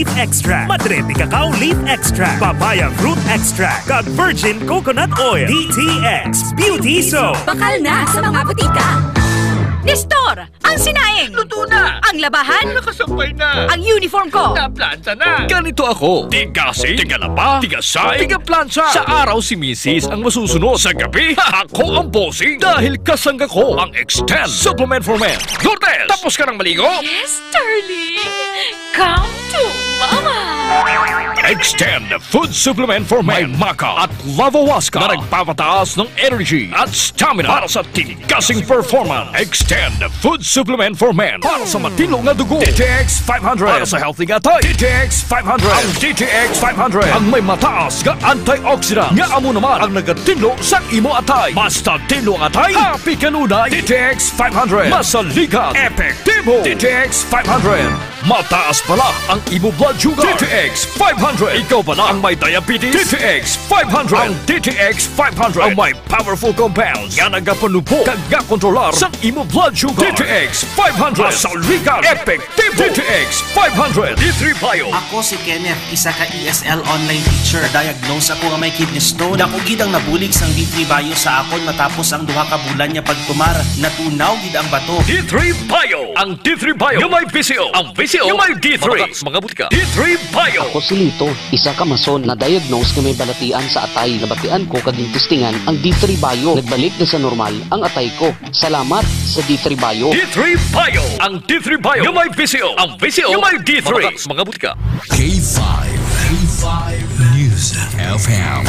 Leaf Extract, Madre de Cacao Leaf Extract, Papaya Fruit Extract, kag Virgin Coconut Oil, DTX Beauty Soap. Bakal na sa mga butika. Nestor, ang sinaing. Luto na. Ang labahan. Nakasampay na. Ang uniform ko. Naplanta na. Ganito ako. Tigasi, tigalaba, tigasay, tigaplantsa. Sa araw si Mrs. ang masusunod. Sa gabi, ako ang bossing. Dahil kasangga ko ang Extend Supplement for Men. Lourdes, tapos ka ng maligo? Yes, darling. Come to Mama. Extend Food Supplement for Men. May Maca at Lavawaska na nagpapataas ng energy at stamina para sa tigasing performance. Extend Food Supplement for Men para sa matino nga dugo. DTX 500 para sa healthy nga atay. DTX 500. Ang DTX 500 ang may mataas nga antioxidant nga amo naman ang nagatino sa imo atay. Basta tino ang atay, happy kanunay. DTX 500 masaligat, epektibo. DTX 500 mataas pala ang imo blood sugar. DTX 500 ikaw pala ang may diabetes. DTX 500 ang DTX 500 ang may powerful compounds nga nagapanupo kag kontrolar sa imo blood sugar. DTX 500 masaligat, epektibo. DTX 500 D3 Bio. Ako si Kenneth, isa ka ESL online teacher. Diagnose ako nga may kidney stone. Dako gid ang nabulig sang D3 Bio sa akon matapos ang duha ka bulan niya pagtumar. Natunaw gid ang bato. D3 Bio. Ang D3 Bio nga may PCO. Ang PCO nga may D3. Mga butika. D3 Bio. Ako si Lito, isa ka mason na diagnose nga may balatian sa atay. Nabatian ko kaging testingan ang D3 Bio. Nagbalik na sa normal ang atay ko. Salamat sa D3 Bio. D3 Bio. Ang D3 Bio nga may PCO. Ang PCO nga may D3. Mga butika. K5 News FM,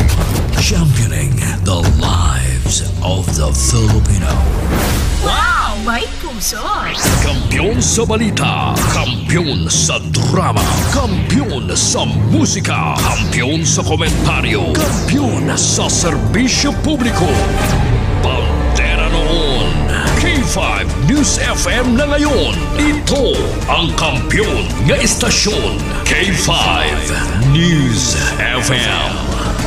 championing the lives of the Filipino. Wow, may puso. Kampiyon sa balita, kampiyon sa drama, kampiyon sa musika, kampiyon sa komentaryo, kampiyon sa serbisyo publiko. Pantera noon, K5 News FM na ngayon. Ito ang kampiyon nga istasyon. K5 News FM,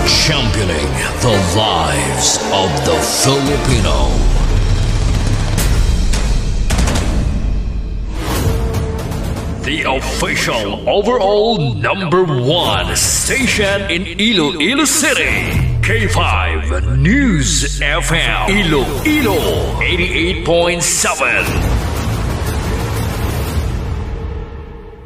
championing the lives of the Filipino. The official overall #1 station in Iloilo City. K5 News FM. Iloilo 88.7.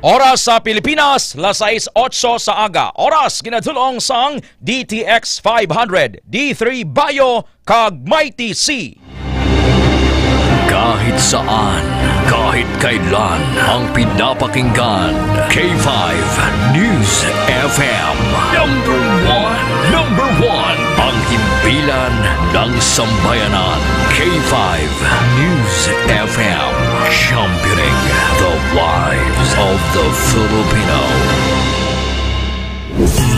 Oras sa Pilipinas, 6:08 sa aga. Oras ginadulong sang DTX 500, D3 Bio, kag Mighty C. Kahit saan, kahit kailan, ang pinapakinggan. K5 News FM. Number one, ang himpilan ng sambayanan. K5 News FM, championing the lives of the Filipino.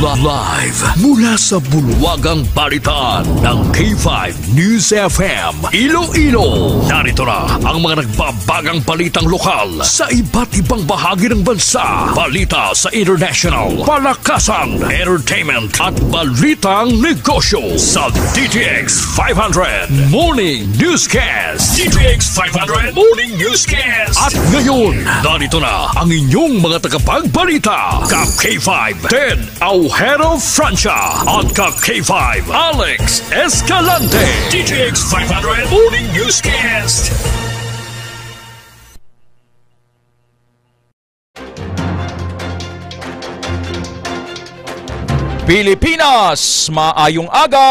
Live mula sa bulwagang balitaan ng K5 News FM Iloilo. Narito na ang mga nagbabagang balitang lokal sa iba't ibang bahagi ng bansa. Balita sa international, palakasan, entertainment at balitang negosyo sa DTX 500 Morning Newscast. DTX 500 Morning Newscast. At ngayon, narito na ang inyong mga tagapagbalita. Ka K5 Ted Aujero Francia at ka K5 Alex Escalante. DTX 500 Morning Newscast. Pilipinas, maayong aga!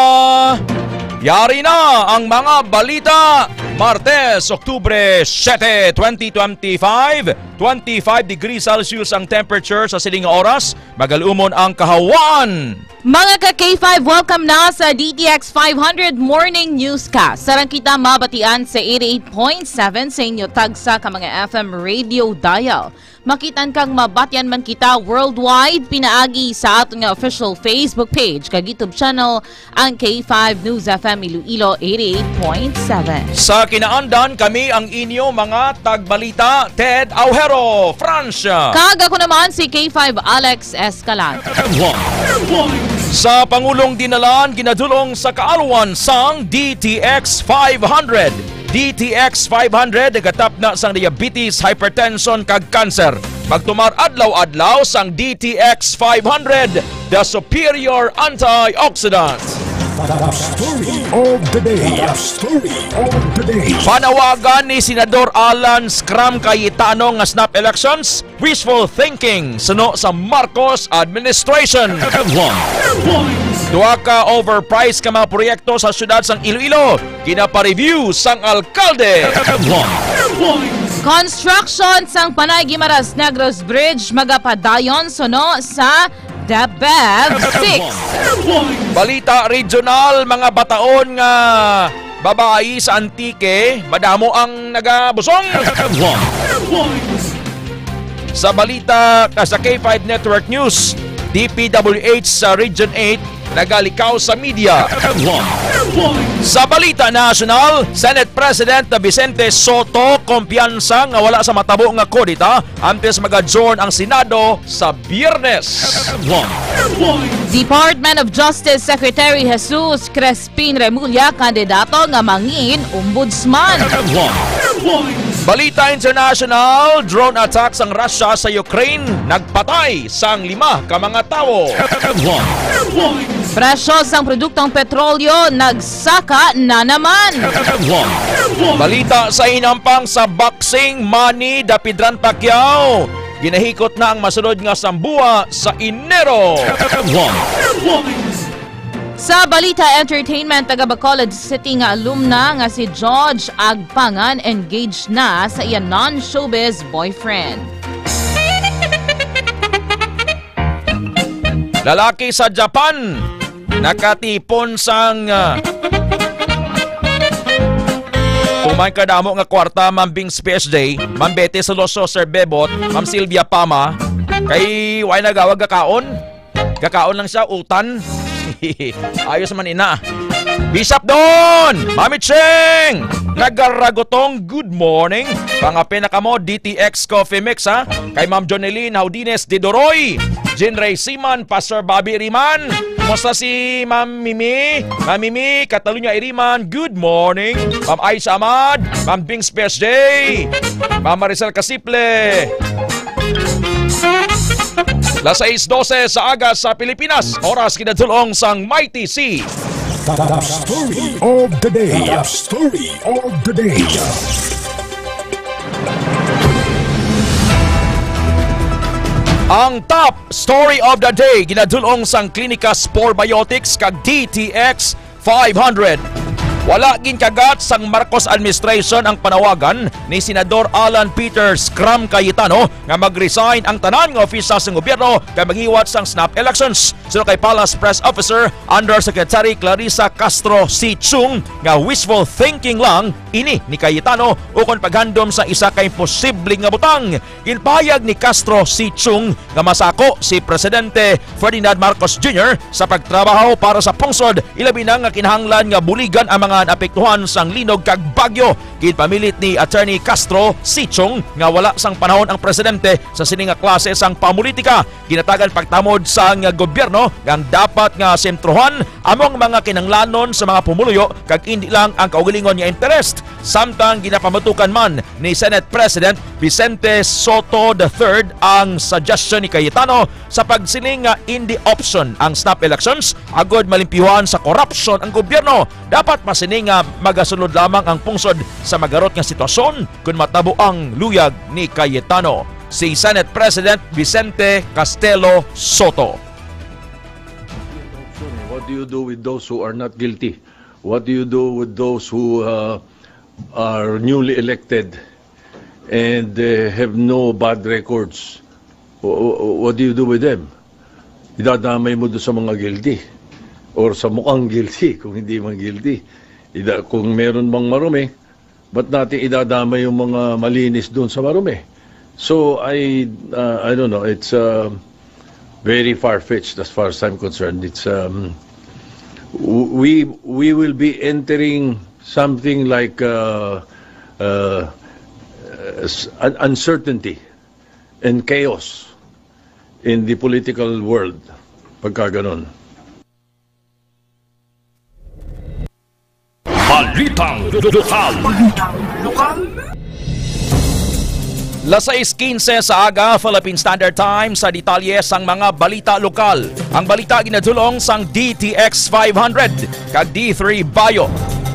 Yari na ang mga balita. Martes, Oktubre 7, 2025. 25 degrees Celsius ang temperature sa siling oras. Magalumon ang kahawan. Mga ka-K5, welcome na sa DTX 500 Morning Newscast. Sarang kita mabatian sa 88.7 sa inyo tagsa ka mga FM radio dial. Makitan kang mabatian man kita worldwide, pinaagi sa ato nga official Facebook page kag YouTube channel ang K5 News FM Iloilo 88.7. Sa kinaandan kami ang inyo mga tagbalita, Ted Aujero Francia. Kag ako naman si K5 Alex Escalante. Sa Pangulong Dinalan, ginadulong sa kaalwan sang DTX 500. DTX 500 nagatap na sang diabetes, hypertension kag cancer. Magtumar adlaw-adlaw sang DTX 500, the superior antioxidant. The story of the day. The story of the day. Panawagan ni Senador Alan Scram Cayetano nga snap elections, wishful thinking suno sa Marcos administration. Duha ka overpriced ka mga proyekto sa syudad sang Iloilo, kinapa-review sang alkalde. Construction sang Panay Guimaras Negros Bridge magapadayon suno sa DepEd 6. Balita regional, mga bataon nga babae sa Antique, madamo ang nagabusong. Sa balita sa K5 Network News, DPWH sa Region 8 nagalikaw sa media. Sa balita national, Senate President Vicente Soto kumpiyansa nga wala sa matabo nga kodita antes mag-adjourn ang Senado sa Biyernes. Department of Justice Secretary Jesus Crespin Remulla kandidato nga mangin ombudsman. Balita international, drone attacks ang Russia sa Ukraine nagpatay sang 5 ka mga tawo. Presyo sang produktong petrolyo nagsaka na naman. Balita sa inampang sa boxing, Manny Dapitan Pacquiao ginahikot na ang masunod nga sambua sa Enero. Sa balita entertainment, taga Bacolod City nga alumna nga si George Agpangan engaged na sa iya non-showbiz boyfriend. Lalaki sa Japan nakatipon sang Tumay kadamo nga kwarta, Ma'am Bings PSD, Ma'am Betty Soloso Sir Bebot, Ma'am Sylvia Pama, kay way nagawag kakaon. Kakaon lang siya, utan. Ayos man ina. Bishop Don! Mami Cheng! Nagaragotong good morning. Pangapin na kamo DTX Coffee Mix ha. Kay Ma'am Joneline Haudines de Doroy. Jean Ray Siman, Pastor Bobby Riman. Kumusta si Ma'am Mimi? Ma'am Mimi, Catalunya Iriman, good morning. Ma'am Aisha Ahmad, Ma'am Bings Birthday. Ma'am Maricel Casiple. Las 6:12 sa aga sa Pilipinas. Oras kinadulong sang Mighty Sea. The story of the day. The story of the day. Ang top story of the day ginadulong sang Klinika Spore Biotics kag DTX 500. Wala gin kagat sang Marcos administration ang panawagan ni Senador Alan Peter Scram Cayetano nga mag-resign ang tanan nga opisyal sang gobyerno kay maghiwat sang snap elections. Sino kay Palace Press Officer Undersecretary Clarissa Castro C. Chung nga wishful thinking lang ini ni Cayetano ukon paghandom sa isa kay posibleng nga butang. Ginpahayag ni Castro C. Chung nga masako si Presidente Ferdinand Marcos Jr. sa pagtrabaho para sa pungsod, ilabi na nga kinahanglan nga buligan ang mga naapektuhan sang linog kag bagyo. Ginpamilit ni Attorney Castro C. Chung nga wala sang panahon ang presidente sa sini nga klase sang pamulitika. Ginatagan pagtamod sang gobyerno nga dapat nga sentrohan among mga kinanglanon sa mga pumuluyo kag hindi lang ang kaugalingon nga interest. Samtang ginapamatukan man ni Senate President Vicente Soto III ang suggestion ni Cayetano sa pagsiling nga hindi option ang snap elections agod malimpyuhan sa corruption ang gobyerno. Dapat masining nga magasunod lamang ang pungsod sa magarot nga sitwasyon kung matabo ang luyag ni Cayetano. Si Senate President Vicente Castelo Soto. What do you do with those who are not guilty? What do you do with those who are newly elected and have no bad records? What do you do with them? Idadamay mo doon sa mga guilty or sa mukhang guilty kung hindi man guilty. Kung meron bang marumi, ba't natin idadamay yung mga malinis doon sa marumi? So I don't know, it's very far-fetched as far as I'm concerned. It's we will be entering something like uncertainty and chaos in the political world pagka ganon. Balitang Lokal. Las 6:15 sa aga, Philippine Standard Time, sa detalye sang mga balita lokal. Ang balita ginadulong sang DTX 500 kag D3 Bayo.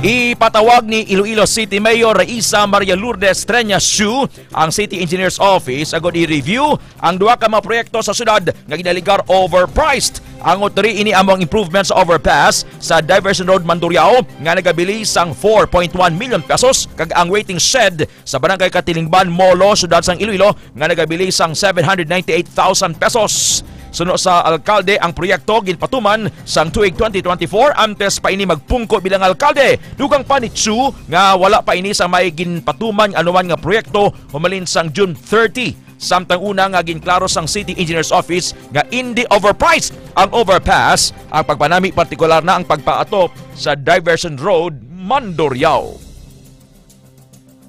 Ipatawag ni Iloilo City Mayor Raisa Maria Lourdes Treñas Shu ang City Engineer's Office agod i-review ang duha ka mga proyekto sa syudad nga ginaligar overpriced. Ang utri ini among improvements sa overpass sa Diversion Road Mandurriao nga nagabilis sang 4.1 million pesos kag ang waiting shed sa Barangay Katilingban, Molo, syudad sang Iloilo nga nagabilis sang 798,000 pesos. Suno sa alkalde ang proyekto ginpatuman sang tuig 2024 antes pa ini magpungko bilang alkalde. Dugang pa ni Chu nga wala pa ini sa may ginpatuman anuman nga proyekto humalin sang June 30. Samtang una nga ginklaro sang City Engineer's Office nga hindi overpriced ang overpass, ang pagpanami partikular na ang pagpaatop sa Diversion Road Mandurriao.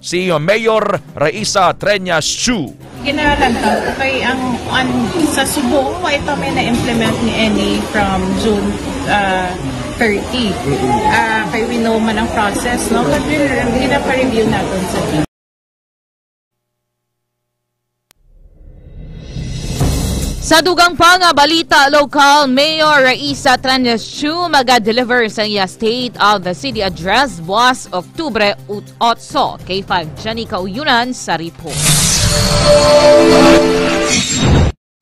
Si Mayor Raisa Treñas Shu. Ginalanta kay ang sa Subo ito may na-implement ni Eni from June 30. Kay we know man ang process, no? But gina-review natin sa team. Sa dugang pa nga balita lokal, Mayor Raisa Treñas Shu maga-deliver sa iya State of the City Address buwas Oktubre 8. K5 Jenny Kauyunan sa report.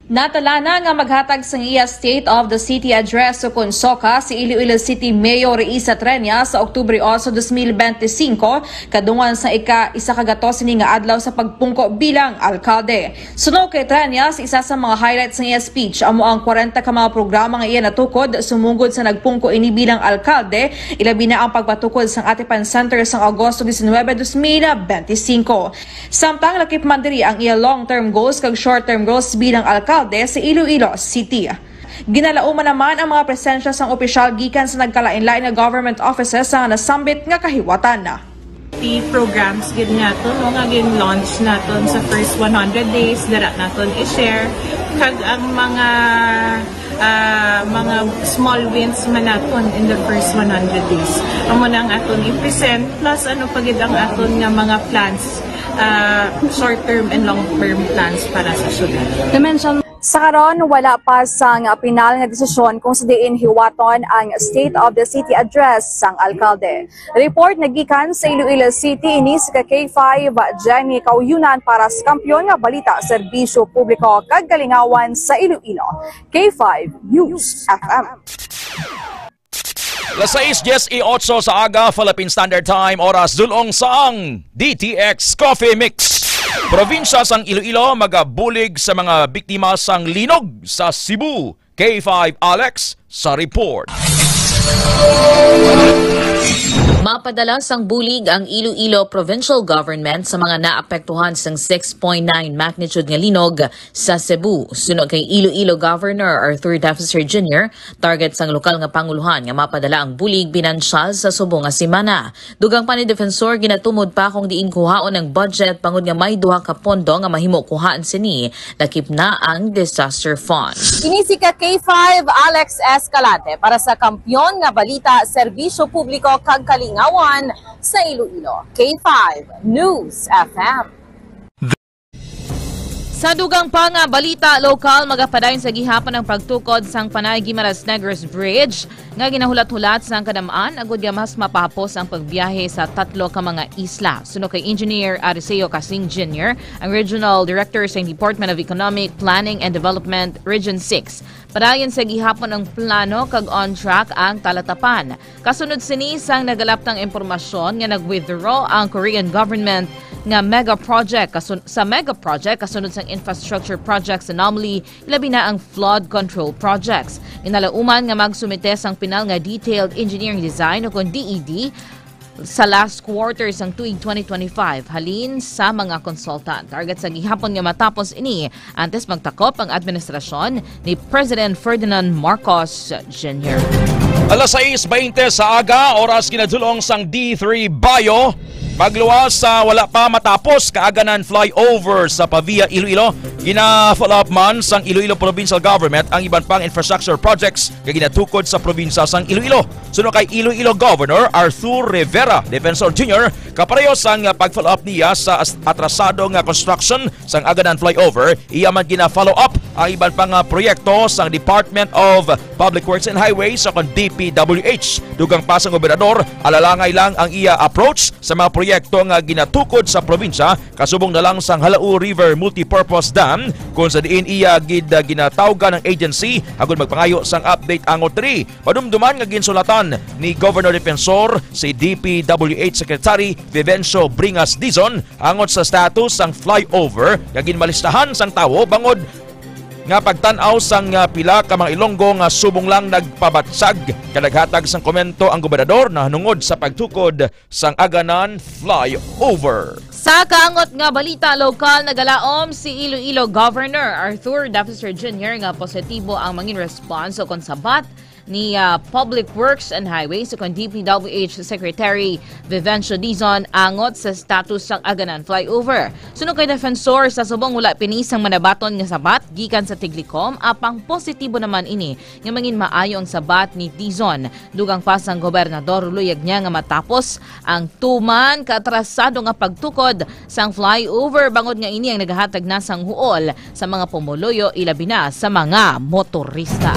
Natala na nga maghatag sa iya State of the City Address o konsoka si Iloilo City Mayor Raisa Treñas sa Oktubre 8, 2025 kadungan sa ika-114 nga adlaw sa pagpungko bilang alkalde. Suno kay Treñas, isa sa mga highlights ng iya speech amo ang 40 ka mga programa nga iya natukod sumungod sa nagpungko ini bilang alkalde, ilabi na ang pagpatukod sang Atipan Center sang Agosto 19, 2025. Samtang lakip man diri ang iya long-term goals kag short-term goals bilang alkalde sa Iloilo City. Ginalauman naman ang mga presensya sang opisyal gikan sa nagkalain-lain nga government offices sa nasambit nga kahiwatan na. Programs gid naton nga gin-launch naton sa first 100 days dara naton i-share kag ang mga small wins man naton in the first 100 days. Amo nang aton i-present plus ano pagid ang aton nga mga plans, short-term and long-term plans para sa syudad. Sa karon, wala pa sang pinal nga desisyon kung sa diin hiwaton ang State of the City Address sang alkalde. Report nagikan sa Iloilo City ini sa K5 Jenny Kauyunan para sa Kampiyon nga Balita Serbisyo Publiko kag Kalingawan sa Iloilo. K5 News FM. Las 6:18 sa aga, Philippine Standard Time, oras dulong sang DTX Coffee Mix. Probinsya sang Iloilo magabulig sa mga biktima sang linog sa Cebu. K5 Alex sa report. Mapadala sang bulig ang Iloilo Provincial Government sa mga naapektuhan sang 6.9 magnitude nga linog sa Cebu. Sunod kay Iloilo Governor Arthur Defensor Jr., target sang lokal nga panguluhan nga mapadala ang bulig binansyal sa Subo nga semana. Dugang pa ni Defensor, ginatumod pa kung diin kuhaon ang budget pangod nga may duha ka pondo nga mahimo kuhaan sini, lakip na ang disaster fund. Inisi ka K5 Alex Escalante para sa Kampiyon nga Balita Serbisyo Publiko kag Kalingawan sa Iloilo. K5 News FM. Sa dugang pa nga balita lokal, magapadayon sa gihapon ang pagtukod sang Panay Guimaras Negros Bridge nga ginahulat-hulat sang kadamaan agud nga mas mapapos ang pagbiyahe sa 3 ka mga isla. Suno kay Engineer Ariseo Casing Jr., ang Regional Director sa Department of Economic Planning and Development Region 6. Padayon sa gihapon ang plano kag on track ang talatapan. Kasunod sini sang nagalap ng impormasyon nga nag-withdraw ang Korean government nga mega project kasunod sang infrastructure projects anomaly, ilabi na ang flood control projects. Inalauman nga magsumite sang pinal nga detailed engineering design o kung DED sa last quarter sang tuig 2025 halin sa mga consultant. Target sa gihapon nga matapos ini antes magtakop ang administrasyon ni President Ferdinand Marcos Jr. Alas 6:20 sa aga, oras kinadulong sang D3 Bayo. Magluwas sa wala pa matapos kaaganan flyover sa Pavia, Iloilo. Gina-follow up man sang Iloilo Provincial Government ang iban pang infrastructure projects nga ginatukod sa probinsya sang Iloilo. Suno kay Iloilo Governor Arthur Rivera, Defensor Jr., kapareho sang pag-follow up niya sa atrasado nga construction sang aganan flyover, iya man gina-follow up ang iban pang proyekto sang Department of Public Works and Highways sa DPWH. Dugang pa sang gobernador, alalangay lang ang iya approach sa mga proyekto nga ginatukod sa probinsya, kasubong na lang sang Halau River Multipurpose Dam kung sa diin iya ginatawgan ng agency agud magpangayo sang update angot 3. Madumduman nga ginsulatan ni Governor Defensor si DPWH Secretary Vivencio Bringas Dizon angot sa status sang flyover nga ginmalistahan sang tawo bangod nga pagtan-aw sang pila ka mga Ilonggo nga subong lang nagpabatsag. Kadaghatag sang komento ang gobernador na hanungod sa pagtukod sang aganan flyover. Sa kaangot nga balita lokal, nagalaom si Iloilo Governor Arthur Defensor Jr. nga positibo ang mangin response o konsabat ni Public Works and Highways o DPWH Secretary Vivencio Dizon angot sa status ng aganan flyover. Suno kay Defensor sa subong wala pinisang manabaton nga sabat gikan sa Tiglikom, apang positibo naman ini nga mangin maayo ang sabat ni Dizon. Dugang pasang gobernador luyag niya nga matapos ang tuman kaatrasado nga pagtukod sang flyover bangod nga ini ang nagahatag na sang huol sa mga pumuluyo ilabi na sa mga motorista.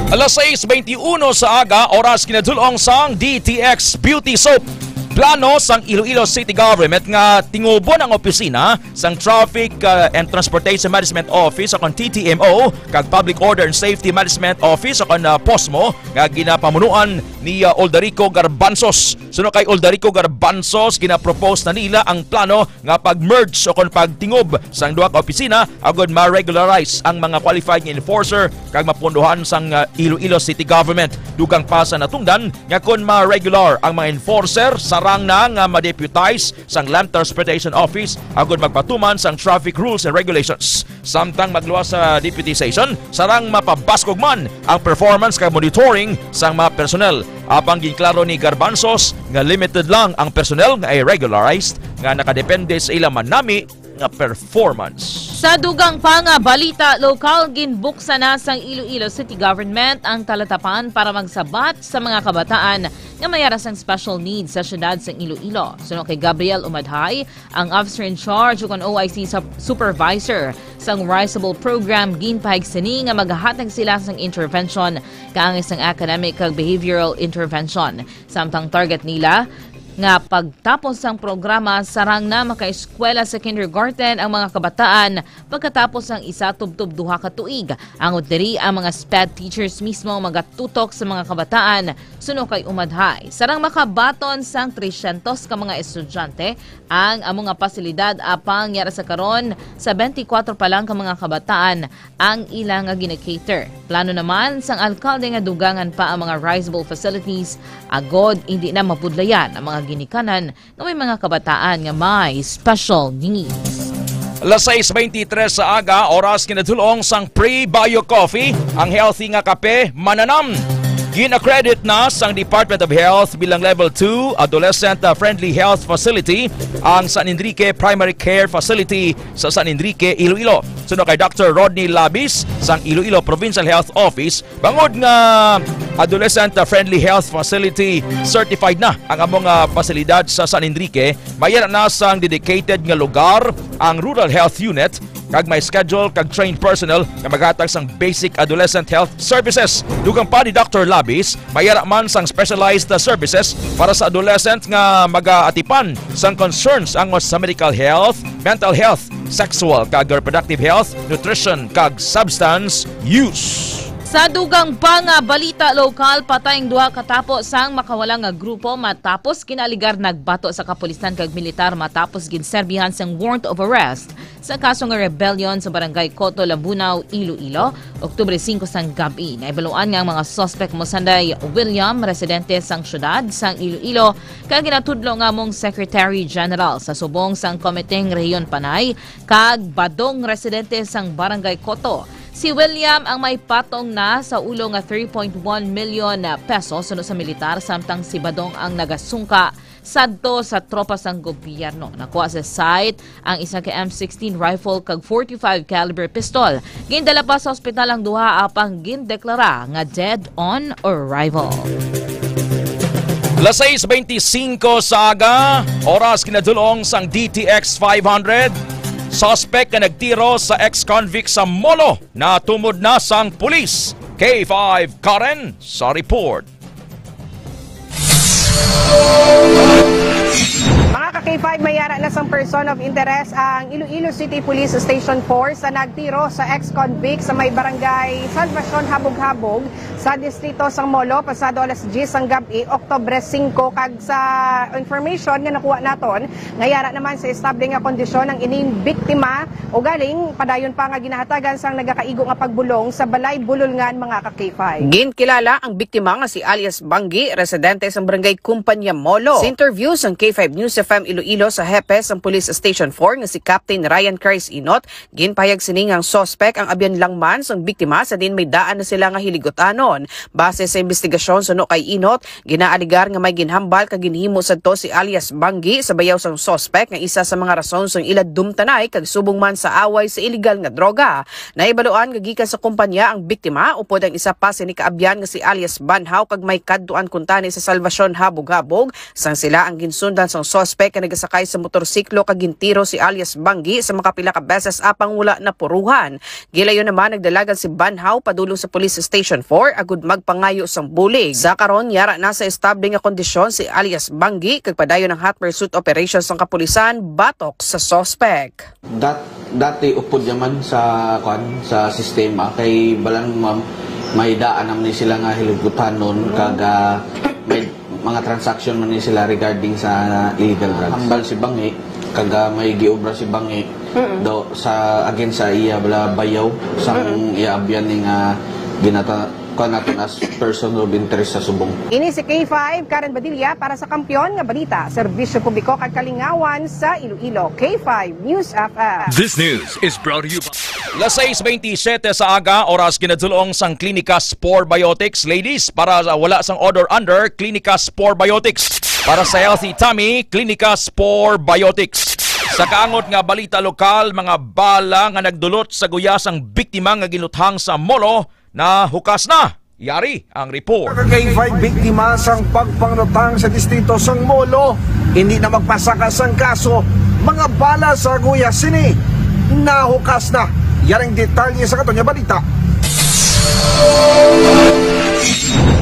Alas 6:21 sa aga, oras kinadulong sang DTX Beauty Soap. Plano sang Iloilo City Government nga tingubon ang opisina sang Traffic and Transportation Management Office o TTMO kag Public Order and Safety Management Office o POSMO nga ginapamunuan ni Oldarico Garbanzos. Suno kay Oldarico Garbanzos, ginapropose na nila ang plano nga pag-merge o pagtingob sang duha ka opisina agud ma-regularize ang mga qualified enforcer kag mapunduhan sang Iloilo City Government. Dugang pa sa natungdan nga kun ma-regular ang mga enforcer sarang na nga ma-deputize sang Land Transportation Office agud magpatuman sang traffic rules and regulations. Samtang magluwas sa deputization, sarang mapabaskog man ang performance kag monitoring sang mga personnel. Apang ginklaro ni Garbanzos nga limited lang ang personnel nga ay regularized nga nakadepende sa ilang manami nga performance. Sa dugang pa nga balita lokal, ginbuksan na sang Iloilo City Government ang talatapan para magsabat sa mga kabataan nga mayara sang special needs sa syudad sang Iloilo. Suno kay Gabriel Umadhay, ang officer in charge ug ang OIC supervisor sang Riseable Program, ginpahig sini nga maghahatag sila sang intervention kaangay sang academic kag behavioral intervention. Samtang target nila nga pagtapos ng programa, sarang na maka-eskwela sa kindergarten ang mga kabataan pagkatapos ng isa tubtub duha ka tuig. Ang diri ang mga SPED teachers mismo magatutok sa mga kabataan suno kay Umadhay. Sarang makabaton sang 300 ka mga estudyante ang among nga pasilidad apang yara sa karon sa 24 pa lang ka mga kabataan ang ilang nga gina-cater. Plano naman sang alkalde nga dugangan pa ang mga riseable facilities agod hindi na mapudlayan ang mga ginikanan ng may mga kabataan nga may special needs. Alas 6:23 sa aga, oras kinadulong sang pre-bio coffee, ang healthy nga kape mananam. Gin-accredit na sang Department of Health bilang Level 2 Adolescent-Friendly Health Facility ang San Enrique Primary Care Facility sa San Enrique, Iloilo. Suno kay Dr. Rodney Labis sang Iloilo Provincial Health Office, bangod nga Adolescent-Friendly Health Facility certified na ang among pasilidad sa San Enrique, mayara na sang dedicated nga lugar ang Rural Health Unit kag may schedule kag trained personnel nga maghatag sang basic adolescent health services. Dugang pa ni Dr. Labis, mayara man sang specialized services para sa adolescent nga mag-aatipan sang concerns angos sa medical health, mental health, sexual kag reproductive health, nutrition kag substance use. Sa dugang pa nga balita lokal, patayng duha katapo sang makawalang nga grupo matapos kinaligar nagbato sa kapulisan kag militar matapos ginserbihan sang warrant of arrest sa kaso nga rebellion sa barangay Coto, Labunaw, Iloilo, Oktubre 5 sang gabi. Naibaluan nga ang mga suspect mosanday William, residente sang syudad sang Iloilo, kag ginatudlo nga mong Secretary General sa subong sang Komiteng Rehiyon Panay kag Badong, residente sang barangay Coto. Si William ang may patong na sa ulo nga 3.1 million pesos suno sa militar, samtang si Badong ang nagasungka sadto sa tropa sang gobyerno. Nakuha sa site ang isa ka M16 rifle kag 45 caliber pistol. Gindala pa sa ospital ang duha apang gindeklara nga dead on arrival. Las 6:25 sa aga, oras kinadulong sang DTX 500. Suspect na nagtiro sa ex-convict sa Molo na tumod na sang pulis. K5 Karen sa report. Mga ka-K5, mayara na sang person of interest ang Iloilo City Police Station 4 sa nagtiro sa ex-convict sa may barangay Salvacion, Habog-Habog sa distrito sang Molo pasado alas 10 ang gabi, Oktubre 5. Kag sa information nga nakuha naton, ngayara naman sa estable nga kondisyon ng ining biktima o galing padayon pa nga ginahatagan sang nagakaigo nga pagbulong sa Balay Bululngan mga ka-K5. Ginkilala ang biktima nga si alias Banggi, residente sa barangay Kumpanya Molo. Sa interview sang K5 News FM Iloilo sa hepe sang Police Station 4 nga si Captain Ryan Cris Inot, ginpayag sini nga ang suspect ang abyan lang man sang biktima sa din may daan na sila nga hiligutanon. Base sa investigasyon suno kay Inot, ginaaligar nga may ginhambal kag ginhimo sadto si alias Banggi sa bayaw sang suspect nga isa sa mga rason sang ila dumtanay kag subong man sa away sa illegal nga droga. Naibaluan nga gikan sa kumpanya ang biktima upod ang isa pa sini kaabyan nga si alias Banhaw kag may kadtuan kuntani sa Salvacion, Habog-Habog sang sila ang ginsundan sang suspect nga nagasakay sa motorsiklo kag gintiro si alias Banggi sa makapila ka beses apang wala na puruhan. Gilayon naman nagdalagan si Banhaw padulong sa Police Station 4 agud magpangayo sang bulig. Sa karon yara na sa estable nga kondisyon si alias Banggi kag padayon ng hot pursuit operation sang kapulisan batok sa suspect. Dati upod yaman sa sistema kay balang ma'am may daan naman sila nga hiligutan nun kag may mga transaction man ni sila regarding sa illegal drugs. Hambal si Bangi kag may giobra si Bangi do sa again sa iya bala bayaw sang iabyan ning ginata natin as person of interest sa subong. Ini si K5 Karen Badilla para sa Kampiyon nga Balita, Serbisyo Publiko kag Kalingawan sa Iloilo. K5 News FM. This news is brought to you by Las 6:27 sa aga, oras ginadulong sang Klinika Spore Biotics. Ladies, para wala sang order under, Klinika Spore Biotics. Para sa healthy tummy, Klinika Spore Biotics. Sa kaangot nga balita lokal, mga bala nga nagdulot sa guyasang biktima nga ginuthang sa Molo na hukas na. Yari ang report. K5 biktima sang pagpanglutang sa distrito sang Molo, hindi na magpasaka sang kaso. Mga bala sa guyas sini nahukas na. Yaring detalye sa kato nga balita.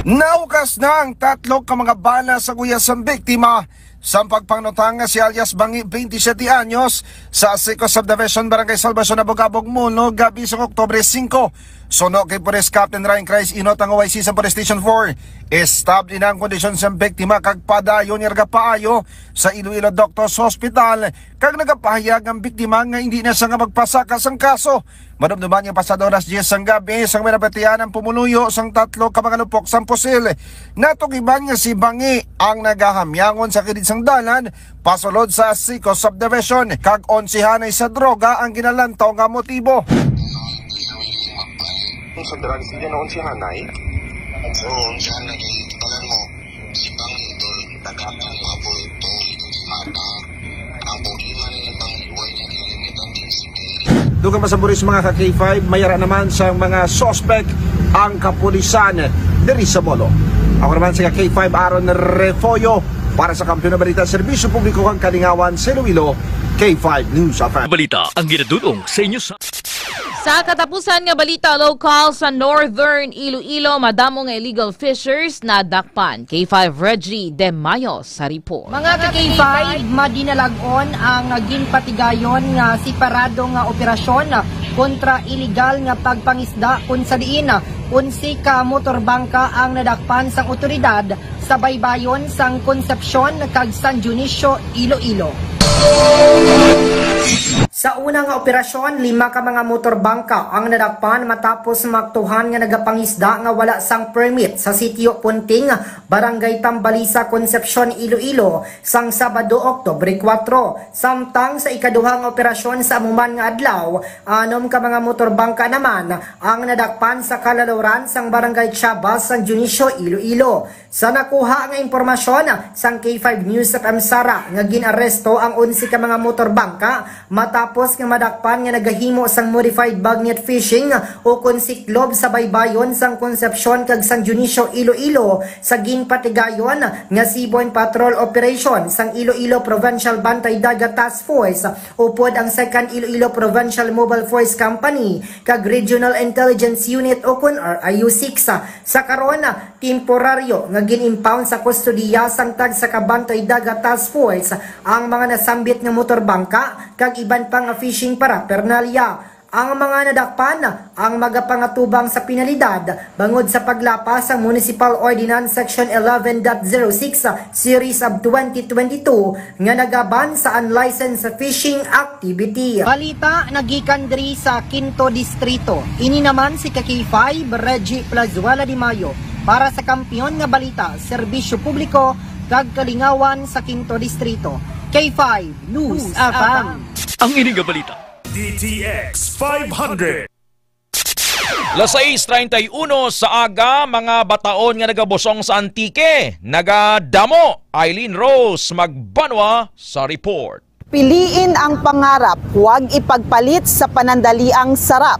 Nahukas na ang 3 ka mga bala sa guyas sang biktima sa pagpanglutang si alias Bangi, 27 anyos, sa Asico Subdivision, Barangay Salvacion, Habog-Habog, Molo, gabi sa Oktubre 5. Suno kay Police Captain Ryan Cris Inot ang OIC sa Police Station 4. Estable na ang kondisyon sa biktima kag padayon nga paayo sa Iloilo Doctors Hospital kag nagapahayag ang biktima nga hindi na siya nga magpasaka sang kaso. Madumduman nga pasado oras 10 sang gabi sang minabatian ang pumuluyo sang 3 ka mga lupok sang pusil. Natugiban nga si Bangi ang nagahamyangon sa kilid sang dalan pasulod sa Asico Subdivision kag 11 hanay sa droga ang ginalantaw nga motibo. Sa drugs din na 11 hanay? Oo, 11 hanay. Talan mo, si Bangi ito, nagkakang mga bulto, si Mata, ang problema nila bang iway niya kinalimutan din si Mary. Dugang masaburis mga ka-K5, mayara naman sa mga suspect ang kapulisan diri sa Molo. Ako naman sa K5 Aaron Refoyo para sa Kampiyon na Balita, Serbisyo Publiko kang Kalingawan sa Iloilo, K5 News FM. Balita ang ginadudong sa inyo Sa katapusan nga balita local sa Northern Iloilo, madamo nga illegal fishers na dakpan. K5 Reggie De Mayo sa report. Mga ka-K5, madinalagon ang ginpatigayon nga separado nga operasyon kontra illegal nga pagpangisda kun sa diin 11 ka motorbangka ang nadakpan sang otoridad sa baybayon sang Concepcion kag San Dionisio, Iloilo. Sa unang operasyon, 5 ka mga motorbangka ang nadakpan matapos maktuhan nga nagapangisda nga wala sang permit sa sitio Punting, Barangay Tambalisa, Concepcion, Iloilo, sang Sabado, Oktubre 4. Samtang sa ikaduhang operasyon sa amuman nga adlaw, 6 ka mga motorbangka naman ang nadakpan sa kalaluran sang Barangay Chabas, San Dionisio, Iloilo. Sa nakuha nga impormasyon sang K5 News FM Sara nga ginaresto ang 11 ka mga motorbangka matapos nga madakpan nga nagahimo sang modified bagnet fishing o konsiklob sa baybayon sang Concepcion kag San Dionisio, Iloilo sa ginpatigayon nga Seaborne Patrol Operation sang Iloilo Provincial Bantay Dagat Task Force upod ang 2nd Iloilo Provincial Mobile Force Company kag Regional Intelligence Unit o kun RIU-6. Sa karon, temporaryo nga gin-impound sa kustodiya sang tag sa Kabantay Dagat Task Force ang mga nasambit nga motorbangka kag iban pang fishing paraphernalia. Ang mga nadakpan ang magapangatubang sa penalidad bangod sa paglapas sa Municipal Ordinance Section 11.06 Series of 2022 nga nagaban sa unlicensed fishing activity. Balita nagikan diri sa Quinto Distrito. Ini naman si K5 Reggie Plazuela de Mayo para sa Kampiyon nga Balita, Serbisyo Publiko kag Kalingawan sa Quinto Distrito. K5 News FM. Ang ining nga balita. DTX 500. Las 6:31 sa aga, mga bataon nga nagabusong sa Antique, nagadamo. Eileen Rose Magbanwa sa report. Piliin ang pangarap, huwag ipagpalit sa panandaliang sarap.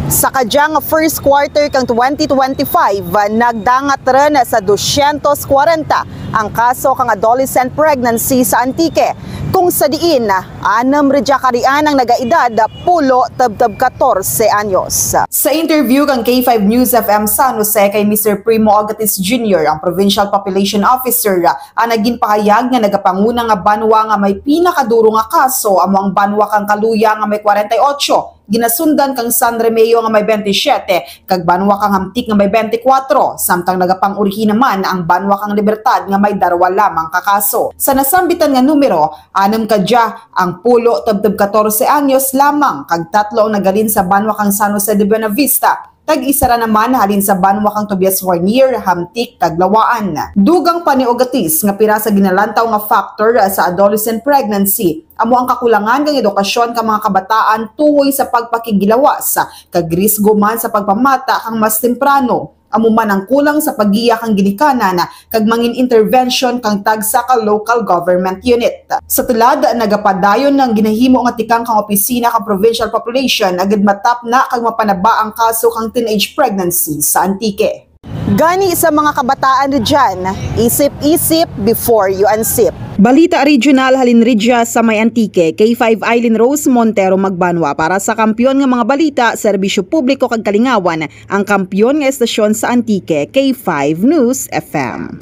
Sa kadyang first quarter kang 2025, nagdangat rin sa 240 ang kaso kang adolescent pregnancy sa Antique. Kung sa diin, 6 redya karian ang nagaedad, pulo tabtab 14 anyos. Sa interview kang K5 News FM San Jose kay Mr. Primo Agatis Jr., ang Provincial Population Officer, ang naging pahayag nga nagapanguna nga banwa nga may pinakaduro nga kaso amo ang banwa kang Kaluya nga may 48. Ginasundan kang San Remeo nga may 27, kag banwa kang Hamtik nga may 24, samtang nagapang-urihi naman ang banwa kang Libertad nga may 2 lamang kakaso. Sa nasambitan nga numero, 6 kadya ang pulo tabtab 14 anyos lamang, kag 3 ang nagalin sa banwa kang San Jose de Buenavista. Tag-isa ra naman halin sa banwa kang Tobias Warnier, Hamtik, Taglawaan. Dugang paniugatis nga pira sa ginalantaw nga factor sa adolescent pregnancy. Amo ang kakulangan ng edukasyon ka mga kabataan tuwoy sa pagpakigilawas, kag risgo man sa pagpamata kang mas temprano. Amo man ang kulang sa pagiya kang ginikanan kag mangin intervention kang tagsa ka local government unit. Sa tulad, nagapadayon ng ginahimo nga tikang kang opisina kang provincial population agad matap na kag mapanaba ang kaso kang teenage pregnancy sa Antique. Gani sa mga kabataan dyan, isip-isip before you unsip. Balita Regional halin Ridja sa may Antique, K5 Eileen Rose Montero Magbanwa para sa Kampiyon nga mga balita, Serbisyo Publiko kag Kalingawan, ang kampiyon nga estasyon sa Antique, K5 News FM.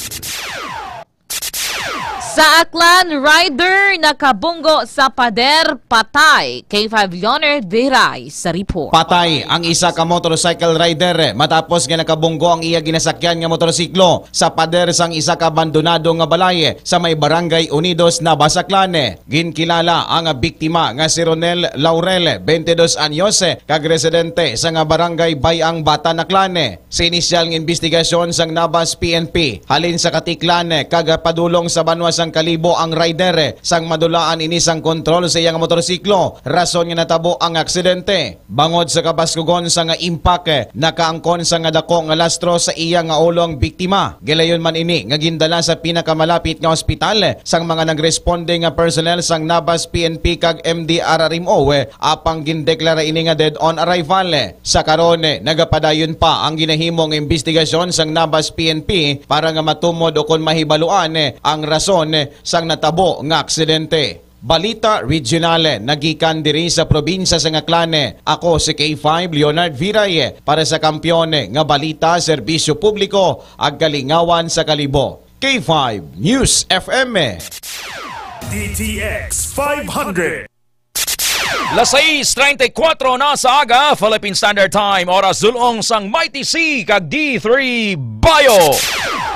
Sa Aklan, rider nakabunggo sa pader, patay. K5 Leonard Veray sa report. Patay ang isa ka motorcycle rider matapos nga nakabunggo ang iya ginasakyan nga motorsiklo sa pader sang isa ka abandonado nga balay sa may Barangay Unidos na Basaklan. Ginkilala ang biktima nga si Ronel Laurel, 22 anyos, kag residente sa nga Barangay Bayang Bata Naklan. Sa inisyal nga investigasyon sang Nabas PNP halin sa Katiklan kag padulong sa banwa sang Kalibo ang rider sang madulaan ini sang kontrol sa iyang motorsiklo, rason nga natabo ang aksidente. Bangod sa kabaskugon sa nga impact, nakaangkon sa nga dako nga lastro sa iya nga ulong biktima. Gilayon man ini nga gindala sa pinakamalapit nga ospital sang mga nagresponde nga personnel sang Nabas PNP kag MDRRMO apang gindeklara ini nga dead on arrival. Sa karon nagapadayon pa ang ginahimo nga investigasyon sang Nabas PNP para nga matumod o kon mahibaluan ang rason sang natabo nga aksidente. Balita Regional, nagikan diri sa probinsya sa Aklan. Ako si K5 Leonard Viray para sa Kampiyon nga balita, Serbisyo Publiko ag Kalingawan sa Kalibo. K5 News FM. DTX 500. Las 6:34 na sa aga, Philippine Standard Time, oras zulong sang Mighty C kag D3 Bayo.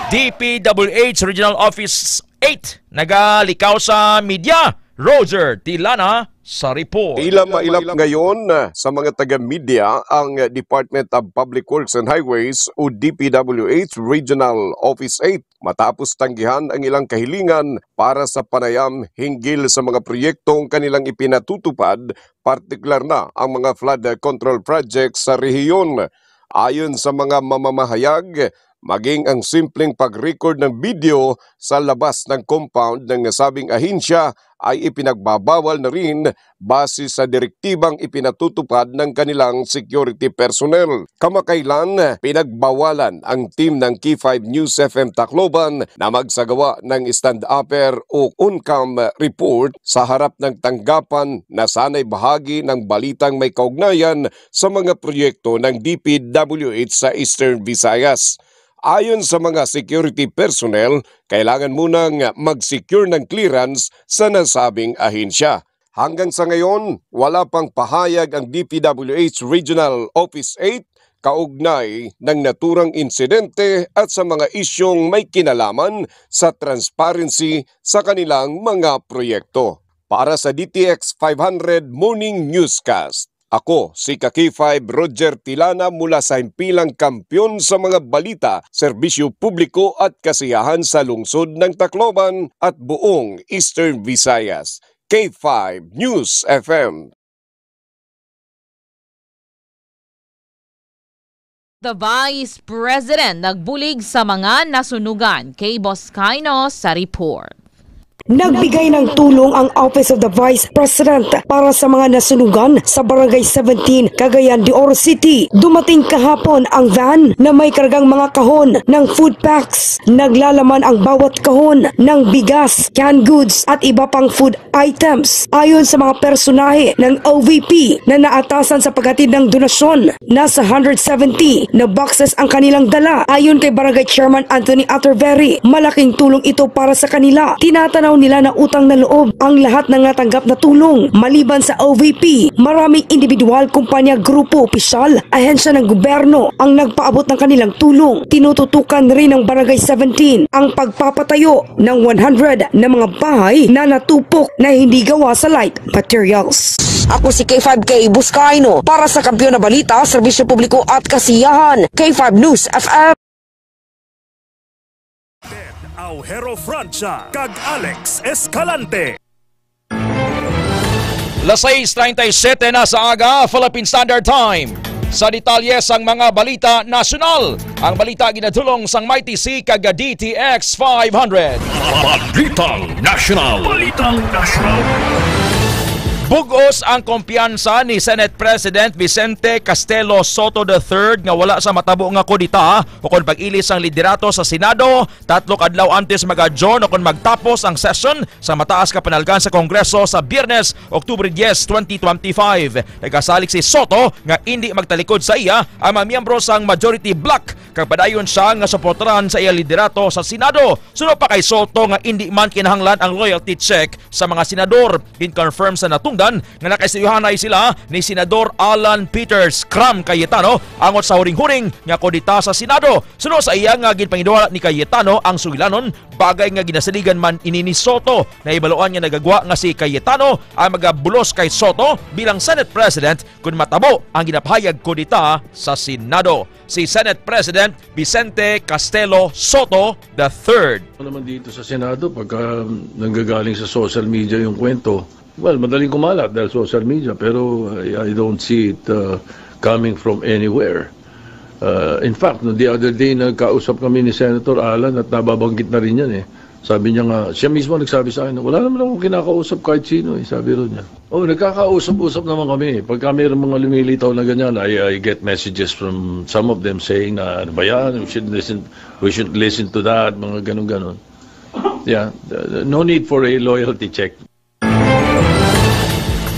DPWH Regional Office 8 nagalikaw sa media Roger Tilana sa report. Tila mailap ngayon sa mga taga-media ang Department of Public Works and Highways o DPWH Regional Office 8 matapos tanggihan ang ilang kahilingan para sa panayam hinggil sa mga proyektong kanilang ipinatutupad, partikular na ang mga flood control projects sa rehiyon. Ayon sa mga mamamahayag, maging ang simpleng pag-record ng video sa labas ng compound ng nasabing ahensya ay ipinagbabawal na rin base sa direktibang ipinatutupad ng kanilang security personnel. Kamakailan, pinagbawalan ang team ng K5 News FM Tacloban na magsagawa ng stand-upper o on-cam report sa harap ng tanggapan na sana'y bahagi ng balitang may kaugnayan sa mga proyekto ng DPWH sa Eastern Visayas. Ayon sa mga security personnel, kailangan munang mag-secure ng clearance sa nasabing ahensya. Hanggang sa ngayon, wala pang pahayag ang DPWH Regional Office 8 kaugnay ng naturang insidente at sa mga isyong may kinalaman sa transparency sa kanilang mga proyekto. Para sa DTX 500 Morning Newscast, ako si K5 Roger Tilana mula sa himpilang kampyon sa mga balita, serbisyo publiko at kasiyahan sa lungsod ng Tacloban at buong Eastern Visayas. K5 News FM. The Vice President nagbulig sa mga nasunugan. Kay Boscaino sa report. Nagbigay ng tulong ang Office of the Vice President para sa mga nasunugan sa Barangay 17, Cagayan de Oro City. Dumating kahapon ang van na may kargang mga kahon ng food packs. Naglalaman ang bawat kahon ng bigas, canned goods at iba pang food items. Ayon sa mga personahe ng OVP na naatasan sa paghatid ng donasyon, nasa 170 na boxes ang kanilang dala. Ayon kay Barangay Chairman Anthony Aterveri, malaking tulong ito para sa kanila. Tinatanaw nila na utang na loob ang lahat ng natanggap na tulong. Maliban sa OVP, maraming individual, kumpanya, grupo, opisyal, ahensya ng gobyerno ang nagpaabot ng kanilang tulong. Tinututukan rin ng Barangay 17 ang pagpapatayo ng 100 na mga bahay na natupok na hindi gawa sa light materials. Ako si K5K Boscaino para sa Kampiyon na Balita, Serbisyo Publiko at Kasiyahan. K5 News FM. Aujero Francia, kag Alex Escalante. Las 6:37 na sa aga, Philippine Standard Time. Sa detalyes ang mga balita nasyonal. Ang balita ginadulong sang Mighty C kag DTX 500. Balitang National. Balitang National. Bugos ang kumpiyansa ni Senate President Vicente Castelo Soto III nga wala sa matabo nga kudita o kung pag-ilis ang liderato sa Senado, 3 adlaw antes mag-adjourn o kung magtapos ang session sa mataas ka panalgan sa Kongreso sa Biyernes, Oktubre 10, 2025. Nagkasalik si Soto nga hindi magtalikod sa iya ang mga miyembro sang majority bloc kag padayon siya nga suportaran sa iya liderato sa Senado. Sunod pa kay Soto nga hindi man kinahanglan ang loyalty check sa mga senador. Confirm sa natungdan nga nakaisayuhanay sila ni Senador Alan Peters Cram Cayetano angot sa huring-huring nga kodita sa Senado. Sunod sa iya nga ginpangiduhala ni Cayetano ang sugilanon, bagay nga ginasaligan man ini ni Soto na ibaluan nga nagagwa nga si Cayetano ang magabulos kay Soto bilang Senate President kung matabo ang ginapahayag kodita sa Senado. Si Senate President Vicente Castelo Soto III. Ano naman dito sa Senado pagka nanggagaling sa social media yung kwento, well, madaling kumalat dahil social media, pero I don't see it coming from anywhere. In fact, no, the other day nagkausap kami ni Senator Alan at nababanggit na rin yan eh. Sabi niya nga, siya mismo nagsabi sa akin, wala naman akong kinakausap kahit sino eh, sabi rin niya. Oh, nagkakausap-usap naman kami. Pagka mayroon mga lumilitaw na ganyan, I get messages from some of them saying na, ano ba yan, we should listen to that, mga ganun-ganun. Yeah, no need for a loyalty check.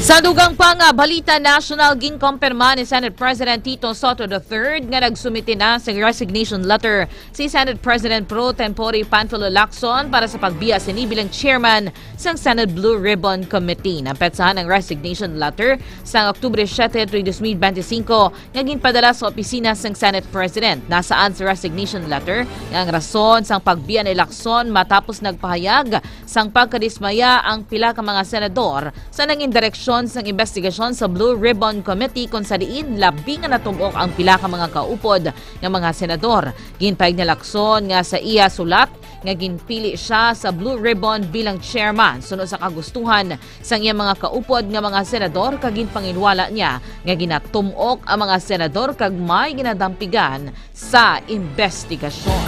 Sa dugang pang balita national, ginkompirma ni Senate President Tito Soto III nga nagsumite na sa resignation letter si Senate President Pro Tempore Panfilo Lacson para sa pagbiya sini bilang chairman sa Senate Blue Ribbon Committee. Napetsahan ang resignation letter sa Oktubre 7, 2025 nga ginpadala sa opisina ng Senate President. Nasaan sa resignation letter nga ang rason sang pagbiya ni Lacson matapos nagpahayag sang pagkadismaya ang pila ka mga senador sa nanging direksyon sang investigasyon sa Blue Ribbon Committee kung sa diin labing nga natubok ang pila ka mga kaupod ng mga senador. Ginpayag ni Lacson nga sa iya sulat nga ginpili siya sa Blue Ribbon bilang chairman sunod sa kagustuhan sang iya mga kaupod nga mga senador kag ginpanginwala niya nga ginatumok ang mga senador kag may ginadampigan sa investigasyon.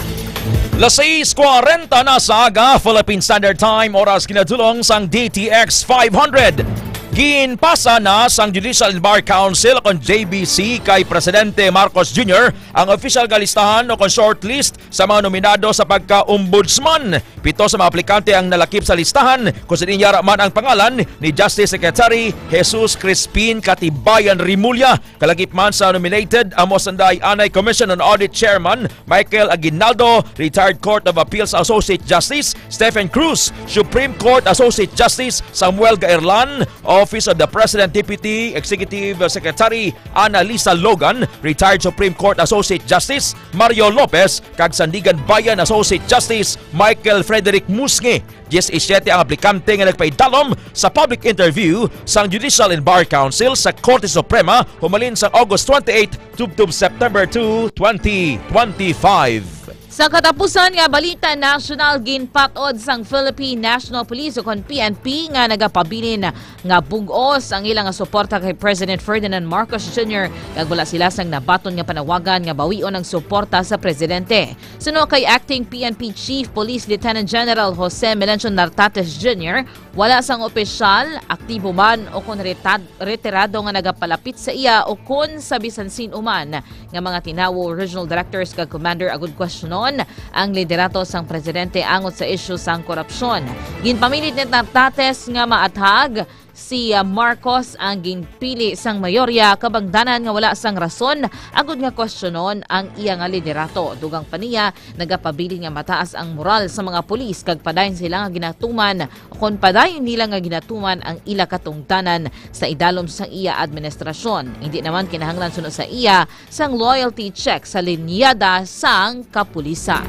Las 6:40 na sa aga, Philippine Standard Time, oras kinadulong sang DTX 500. Ginpasa na sang Judicial and Bar Council kon JBC kay Presidente Marcos Jr. ang official listahan o kon shortlist sa mga nominado sa pagka-ombudsman. 7 sa mga aplikante ang nalakip sa listahan kung sa dinyara man ang pangalan ni Justice Secretary Jesus Crispin Katibayan Rimulya. Kalagip man sa nominated ang Mosanday Anay Commission on Audit Chairman Michael Aguinaldo, Retired Court of Appeals Associate Justice Stephen Cruz, Supreme Court Associate Justice Samuel Gaerlan, Office of the President Deputy Executive Secretary Annalisa Logan, Retired Supreme Court Associate Justice Mario Lopez, kag Sandigan Bayan Associate Justice Michael Frederick Musnge. 17 ang aplikante nga nagpaidalom sa public interview sa Judicial and Bar Council sa Korte Suprema humalin sa August 28 tubtob September 2, 2025. Sa katapusan nga balita national, ginpatod sang Philippine National Police o kon PNP nga nagapabilin nga bugos ang ilang suporta kay President Ferdinand Marcos Jr. kag wala sila sang nabaton nga panawagan nga bawion ang suporta sa presidente. Suno kay Acting PNP Chief Police Lieutenant General Jose Melencio Nartates Jr., wala sang opisyal, aktibo man o kon retirado nga nagapalapit sa iya o kon sa bisan sinuman nga mga tinawo regional directors kag commander agud questionon ang liderato sang presidente angot sa isyu sang korupsyon. Ginpamilit ni Nartates nga maathag si Marcos ang ginpili sang mayorya kabangdanan nga wala sang rason agud nga questionon ang iya nga liderato. Dugang paniya nagapabilin nga mataas ang moral sa mga pulis kag padayon sila nga ginatuman o kon padayon nila nga ginatuman ang ila katungdanan sa idalom sang iya administrasyon. Hindi naman kinahanglan sunod sa iya sang loyalty check sa linyada sang kapulisan.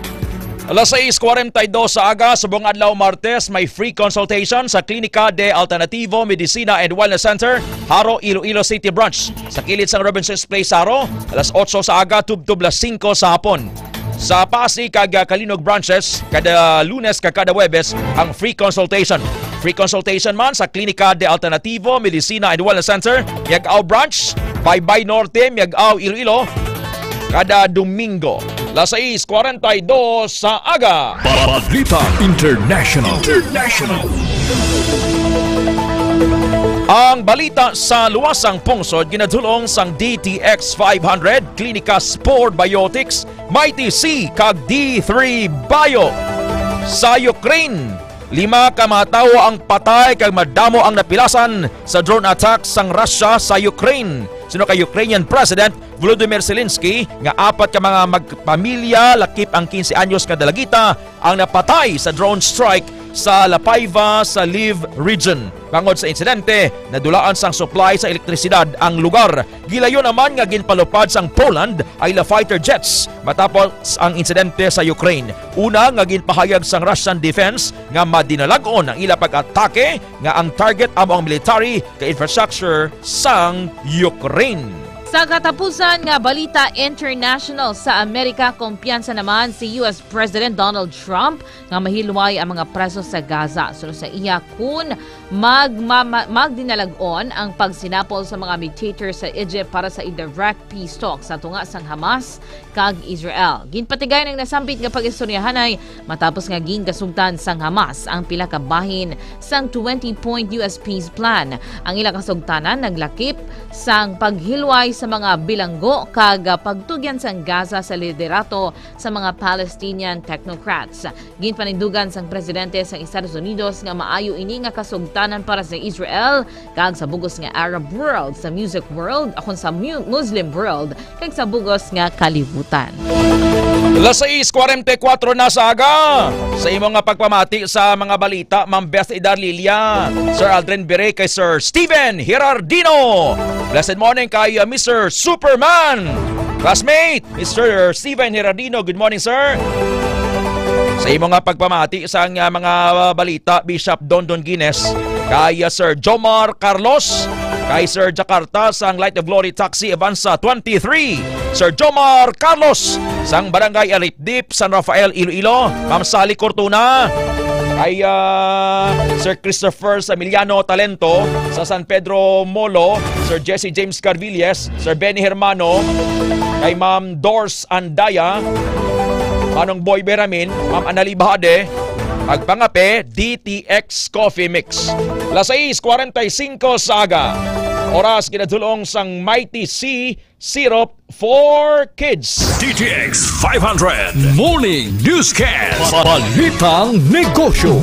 Alas 6:42 sa aga, subong adlaw Martes, may free consultation sa Klinika de Alternativo Medicina and Wellness Center, Haro, Iloilo City Branch. Sa kilid sang Robinson's Place, Haro, alas 8 sa aga, tubtob las 5 sa hapon. Sa Pasig kag Kalinog branches, kada Lunes kag kada Huwebes ang free consultation. Free consultation man sa Klinika de Alternativo Medicina and Wellness Center, Miag-Aw Branch, Baybay Norte, Miag-Aw, Iloilo, kada Domingo. Las 6:42 sa aga. Balita International. Ang balita sa luwasang pungsod ginadulong sang DTX 500, Klinika Sport Biotics, Mighty C kag D3 Bio. Sa Ukraine, 5 ka mga tawo ang patay kag madamo ang napilasan sa drone attack sang Russia sa Ukraine. Sino kay Ukrainian President Volodymyr Zelensky nga 4 ka mga magpamilya lakip ang 15 anyos nga dalagita ang napatay sa drone strike sa Lapaiva sa Lviv region. Bangod sa insidente, nadulaan sang supply sa elektrisidad ang lugar. Gilayon naman nga ginpalupad sang Poland ay fighter jets matapos ang insidente sa Ukraine. Una nga ginpahayag sang Russian Defense nga madinalagon ang ila pag-atake nga ang target amo ang military ka infrastructure sang Ukraine. Sa katapusan nga balita international sa Amerika, kumpiyansa naman si US President Donald Trump nga mahilway ang mga preso sa Gaza. Sunod sa iya kun magdinalagon ang pagsinapol sa mga mediators sa Egypt para sa indirect peace talks sa tunga sang Hamas kag Israel. Ginpatigay ng nasampit nga pag-istoryahanay matapos nga gingasugtan sang Hamas ang pila ka bahin sang 20-point US peace plan. Ang ilang kasugtanan naglakip sang paghilway sa mga bilanggo kag pagtugyan sang Gaza sa liderato sa mga Palestinian technocrats. Ginpanindugan sang presidente sang Estados Unidos nga maayo ini nga kasugtanan para sa Israel kag sa bugos nga Arab world, sa music world, akon sa Muslim world kag sa bugos nga kalibutan. 6:44 na sa aga. Sa imong nga pagpamati sa mga balita, Ma'am Beth Idarlilia, Sir Aldrin Bere, kay Sir Steven Hirardino. Blessed morning kay Mr. Superman, classmate, Mr. Steven Hirardino. Good morning, sir. Sa imong nga pagpamati sa mga balita, Bishop Dondon Guinness, kay Sir Jomar Carlos, kay Sir Jakarta sang Light of Glory Taxi Avanza 23, Sir Jomar Carlos sang Barangay Alitdip, San Rafael, Iloilo, Ma'am Sally Cortuna, kay Sir Christopher Emiliano Talento sa San Pedro Molo, Sir Jesse James Carvilles, Sir Benny Hermano, kay Ma'am Dors Andaya, Manong Boy Beramin, Ma'am Anali Bahade, pagpangape DTX Coffee Mix. 6:45 sa aga. Oras kinadulong sang Mighty C Syrup for Kids. DTX 500 Morning Newscast. Balitang Negosyo.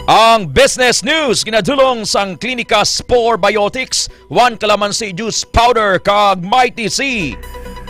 Ang business news kinadulong sang Klinika Spore Biotics, 1 calamansi juice powder kag Mighty C.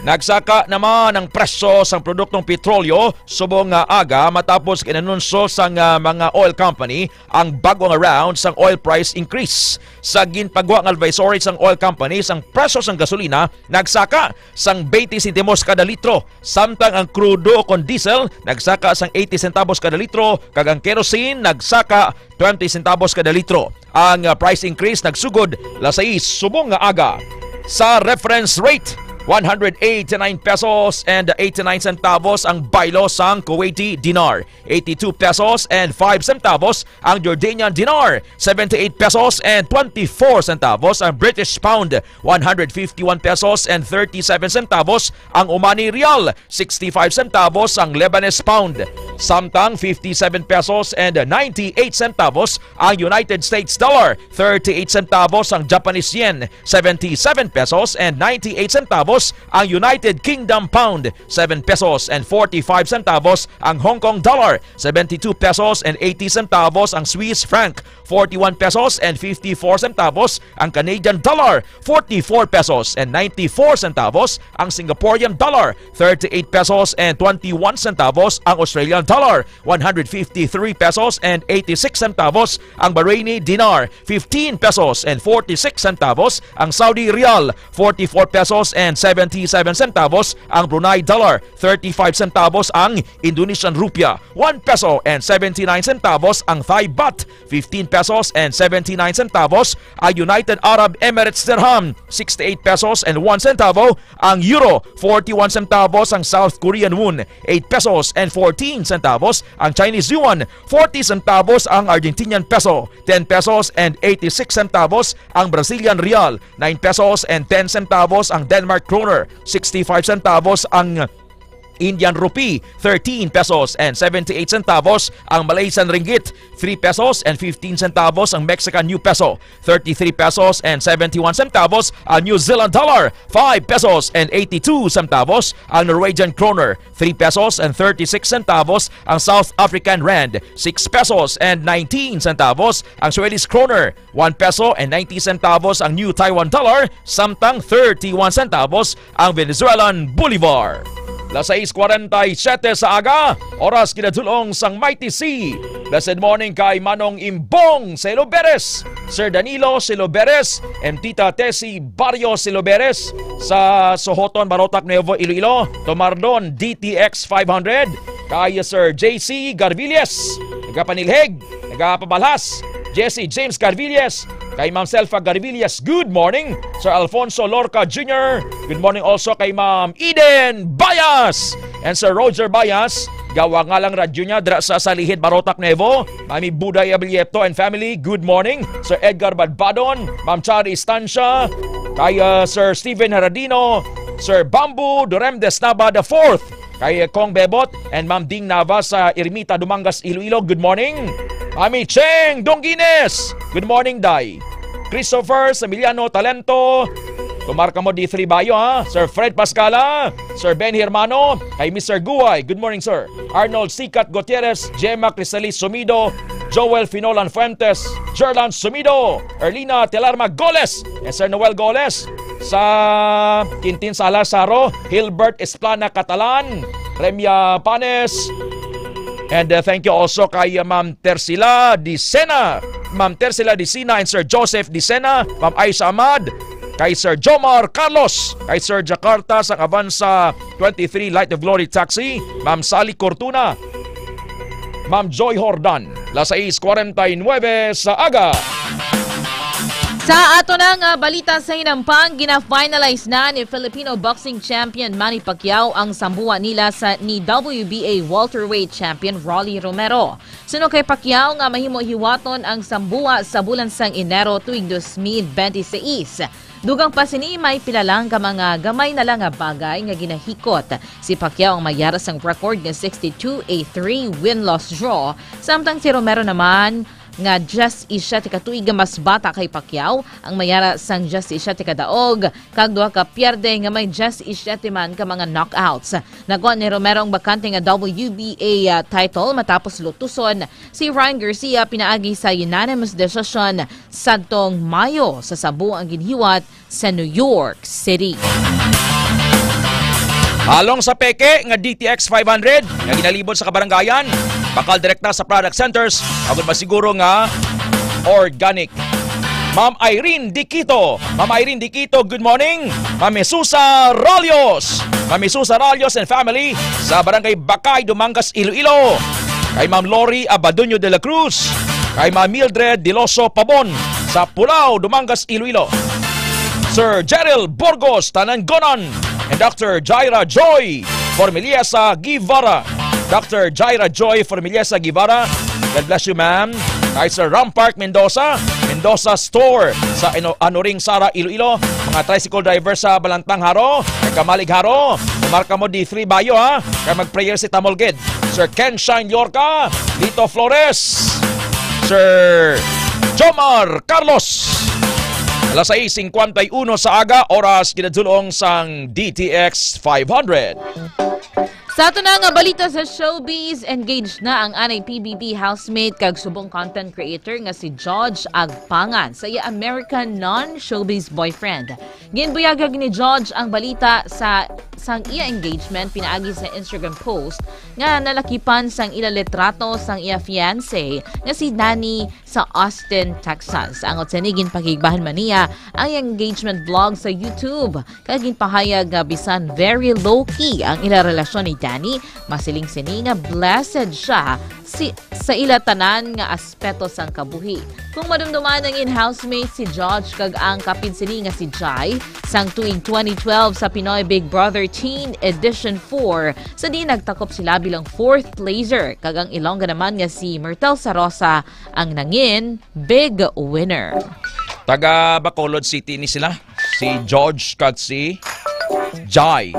Nagsaka naman ang presyo sang produktong petrolyo subong nga aga matapos kinanunsyo sang mga oil company ang bagong round sang oil price increase. Sa ginpagwa ng advisory sang oil company sang presyo sang gasolina nagsaka sang 20 sentimos kada litro, samtang ang crudo kon diesel nagsaka sang 80 centavos kada litro kag ang kerosene nagsaka 20 centavos kada litro. Ang price increase nagsugod 6 subong nga aga. Sa reference rate, 189 pesos and 89 centavos ang baylo sang Kuwaiti dinar, 82 pesos and 5 centavos ang Jordanian dinar, 78 pesos and 24 centavos ang British pound, 151 pesos and 37 centavos ang Omani rial, 65 centavos ang Lebanese pound, samtang 57 pesos and 98 centavos ang United States dollar, 38 centavos ang Japanese yen, 77 pesos and 98 centavos ang United Kingdom pound, 7 pesos and 45 centavos ang Hong Kong dollar, 72 pesos and 80 centavos ang Swiss franc, 41 pesos and 54 centavos ang Canadian dollar, 44 pesos and 94 centavos ang Singaporean dollar, 38 pesos and 21 centavos ang Australian dollar, 153 pesos and 86 centavos ang Bahraini dinar, 15 pesos and 46 centavos ang Saudi rial, 44 pesos and 77 centavos ang Brunei dollar, 35 centavos ang Indonesian rupiah, 1 peso and 79 centavos ang Thai baht, 15 pesos and 79 centavos ang United Arab Emirates dirham, 68 pesos and 1 centavo ang euro, 41 centavos ang South Korean won, 8 pesos and 14 centavos ang Chinese yuan, 40 centavos ang Argentinian peso, 10 pesos and 86 centavos ang Brazilian real, 9 pesos and 10 centavos ang Denmark kroner, 65 centavos ang Indian rupee, 13 pesos and 78 centavos ang Malaysian ringgit, 3 pesos and 15 centavos ang Mexican new peso, 33 pesos and 71 centavos ang New Zealand dollar, 5 pesos and 82 centavos ang Norwegian kroner, 3 pesos and 36 centavos ang South African rand, 6 pesos and 19 centavos ang Swedish kroner, 1 peso and 90 centavos ang New Taiwan dollar, samtang 31 centavos ang Venezuelan bolivar. 6:47 sa aga, oras kinadulong sang Mighty C. Blessed morning kay Manong Imbong Siloberes, Sir Danilo Siloberes, and Tita Tessie Barrio Siloberes sa Sohoton, Barotac, Nuevo Iloilo, Tomardon DTX 500, kay Sir JC Garvilles, nagapanilheg, nagapabalhas, Jesse James Garvilles, kay Ma'am Selfa Garvillas, good morning. Sir Alfonso Lorca Jr., good morning also kay Ma'am Eden Bayas and Sir Roger Bayas, gawa nga lang radyo niya dra sa Salihid, Barotac, Nuevo. Mami Buday Abilieto and family, good morning. Sir Edgar Badbadon, Ma'am Chari Estancia, kay Sir Steven Heradino, Sir Bambu Durem Desnaba IV, kay Kong Bebot, and Ma'am Ding Nava sa Ermita, Dumangas, Iloilo. Good morning. Mami Cheng Dongines. Good morning, Day. Christopher Emiliano Talento. Tumarka mo D3 Bayo, ha? Sir Fred Pascala, Sir Ben Hermano, kay Mr. Guay. Good morning, sir. Arnold Sicat Gutierrez, Gemma Crisalis Sumido, Joel Finolan Fuentes, Jerlan Sumido, Erlina Telarma Goles, and Sir Noel Goles. Sa Quintin Salazaro, Hilbert Esplana Catalan, Remia Panes, and thank you also kay Ma'am Tersila Dicena, Ma'am Tersila Dicena and Sir Joseph Dicena, Ma'am Aisha Ahmad, kay Sir Jomar Carlos, kay Sir Jakarta sa Avanza 23 Light of Glory Taxi, Ma'am Sally Cortuna, Ma'am Joy Hordan, las 6:49 sa aga. Sa ato ng balita sa hinampang, gina-finalize na ni Filipino boxing champion Manny Pacquiao ang sambuwa nila ni WBA welterweight champion Rolly Romero. Suno kay Pacquiao nga mahimo hiwaton ang sambuwa sa bulan sang Enero tuig 2026. Dugang pa sini may pilalang ka mga gamay na lang nga bagay nga ginahikot. Si Pacquiao ang mayaras ang record nga 62-3 win-loss draw. Samtang si Romero naman nga just isya tika tuig mas bata kay Pacquiao ang mayara sang just isya tika daog kag duha ka pierde nga may just isya man ka mga knockouts. Nagwa ni Romero ang bakante nga WBA title matapos lutuson si Ryan Garcia pinaagi sa unanimous decision sadtong Mayo sa Cebu ang ginhiwat sa New York City. Halong sa peke nga DTX 500 nga ginalibot sa kabarangayan, bakal direkta sa product centers, agad masiguro nga organic. Ma'am Irene Diquito, good morning. Ma'am Susa Ralios, Ma'am Susa Ralios and family sa Barangay Bakay, Dumangas, Iloilo. Kay Ma'am Lori Abadunyo de la Cruz, kay Ma'am Mildred Diloso Pabon sa Pulao, Dumangas, Iloilo. Sir Jeril Burgos, Tanangonan, and Dr. Jaira Joy Formiliesa Guevara. Dr. Jaira Joy Formiliesa Guevara, God bless you, ma'am. Kay Sir Rampark Mendoza, Mendoza Store sa Anuring Sara, Iloilo. Mga tricycle driver sa Balantang Haro, kay Kamalig Haro, marka mo D3 Bayo, ha? Kay mag-prayer si Tamolged. Sir Ken Shine Yorka, Lito Flores, Sir Jomar Carlos. Alas 6:51 sa aga, oras kinadulong sang DTX 500. Sa ato na nga balita sa showbiz, engaged na ang anay PBB housemate kag subong content creator nga si George Agpangan sa iya American non-showbiz boyfriend. Ginbuyagag ni George ang balita sa sang iya engagement pinaagi sa Instagram post nga nalakipan sang ila litrato sang iya fiancé nga si Danny sa Austin, Texas. Ang otsenigin pagigbahan man niya ang engagement vlog sa YouTube. Kag ginpahayag nga bisan very low-key ang ila relasyon ni Danny, masiling sini nga blessed siya sa ila tanan nga aspeto sang kabuhi. Kung madumduman ang in-housemate si George kag ang kapin sini nga si Jai sang tuig 2012 sa Pinoy Big Brother Teen Edition 4 sa di nagtakop sila bilang 4th placer kag ang Ilongga naman nga si Myrtle Sarosa ang nangin big winner. Taga Bacolod City ni sila, si George kag si Jai.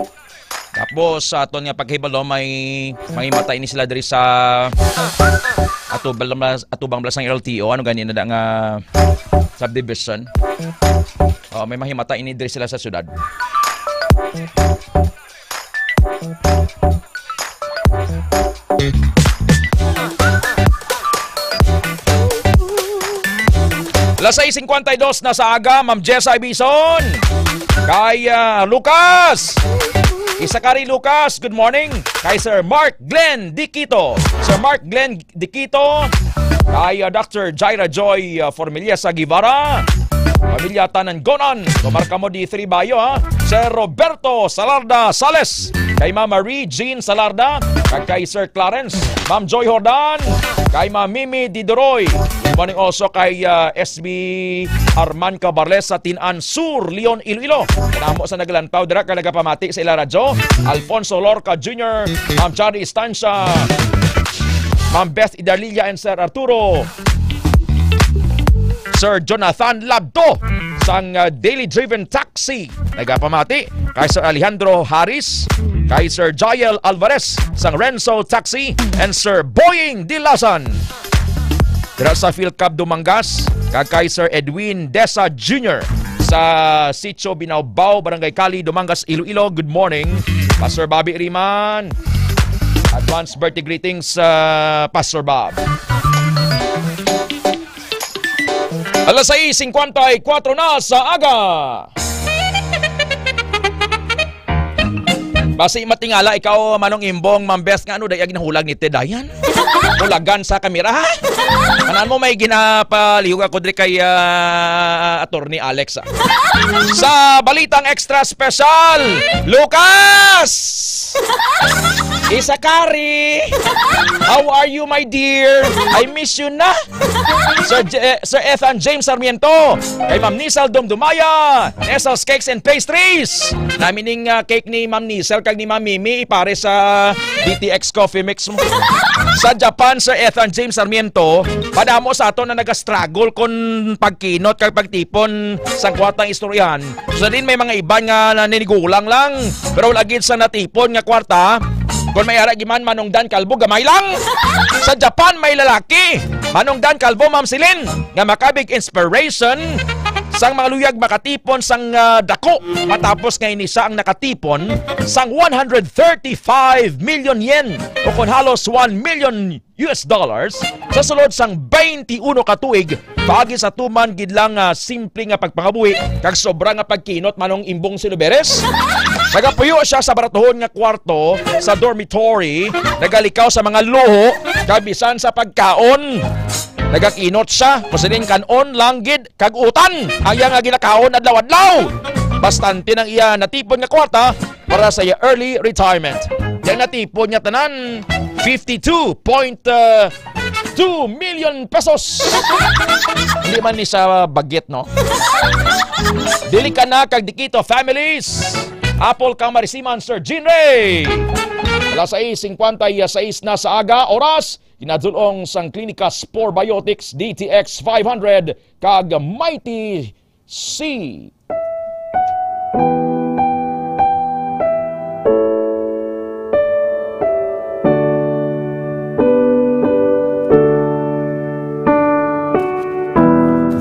Tapos sa aton nga paghibalo may matay ni sila diri sa atubang blasang LTO, ano ganyan na nga subdivision. May mahimatay ini diri sila sa syudad. Alas 6:52 na sa aga, Ma'am Jessa Ibison. Kay Lucas. Isa ka rin, Lucas. Good morning. Kay Sir Mark Glenn Diquito. Sir Mark Glenn Diquito. Kay Dr. Jaira Joy Formiliesa Guevara. Pamilya Tanangonan. Tumarka mo D3 Bayo, ha? Sir Roberto Salarda Sales. Kay Ma'am Marie Jean Salarda. Kay Sir Clarence. Ma'am Joy Hordan. Kay Ma'am Mimi Didoroy. Good morning also kay SB Arman Cabarles sa Tinan Sur, Leon, Iloilo. Kanamo sa naglantaw dira ka nagapamati sa ila radyo. Alfonso Lorca Jr., Ma'am Chari Estancia, Ma'am Beth Idalilla and Sir Arturo Sir Jonathan Labdo sang Daily Driven Taxi nagapamati, kay Sir Alejandro Harris, kay Sir Jael Alvarez sang Renzo Taxi, and Sir Boying Dilasan dira sa PhilCab Dumangas, kay Sir Edwin Desa Jr. sa Sitio Binaubao, Barangay Kali, Dumangas, Iloilo. Good morning, Pastor Bobby Riman. Advance birthday greetings, Pastor Bob. Alas 6:54 na sa aga. Basi matingala ikaw Manong Imbong, mambes nga ano dayag nahulag ni Tedayan. Hulagan sa kamera ha. Kanan mo may ginapalihog ako diri kay Attorney Alex. Sa balitang extra special, Lucas! Isakari! How are you, my dear? I miss you na. Sir Ethan James Sarmiento, kay Ma'am Nisal Dumdumaya, Nesal's Cakes and Pastries. Namining cake ni Ma'am Nisal kag ni Ma'am Mimi ipare sa DTX Coffee Mix mo. Sa Japan, Sir Ethan James Sarmiento, padamo sa ato na nag-struggle kon pagkinot kag pagtipon sang kwartang istoryahan. So din may mga iban nga nanigulang lang, pero lagi sa natipon nga kwarta. Kung may ara giman Manong Dan Calvo, gamay lang. Sa Japan may lalaki, Manong Dan Calvo, Ma'am Silin, nga makabig inspiration sang mga luyag makatipon sang dako. Matapos nga inisa ang nakatipon sang 135 million yen o kung halos 1 million US dollars sa sulod sang 21 ka tuig pagi sa tuman gid lang simple nga pagpangabuhi kag sobra nga pagkinot Manong Imbong Siluberes. Nagapuyo siya sa baratuhon nga kwarto sa dormitory, nagalikaw sa mga luho kabisan sa pagkaon. Nagakinot siya, masilin kanon langgid kag utan ang iya nga ginakaon adlaw-adlaw. Bastante nang iya natipon nga kwarta para sa iya early retirement. Yang natipon niya tanan 52.2 million pesos. Hindi man ni sa bagit, no? Dili ka na kag Dikito families. Apple Kamarisiman, Sir Jean Ray. Alas 6:56 na sa aga, oras ginadulong sang Klinika Spore Biotics DTX 500 kag Mighty C.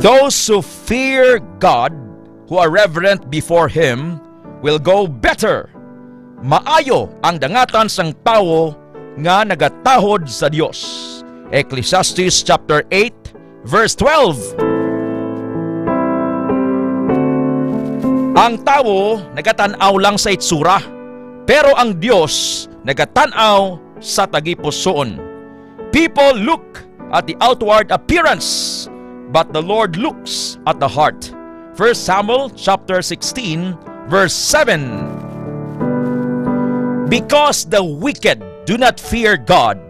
Those who fear God, who are reverent before Him, will go better. Maayo ang dangatan sang tawo nga nagatahod sa Dios. Ecclesiastes chapter 8 verse 12. Ang tawo nagatanaw lang sa itsura, pero ang Dios nagatanaw sa tagipusoon. People look at the outward appearance, but the Lord looks at the heart. 1 Samuel chapter 16 verse 7. Because the wicked do not fear God,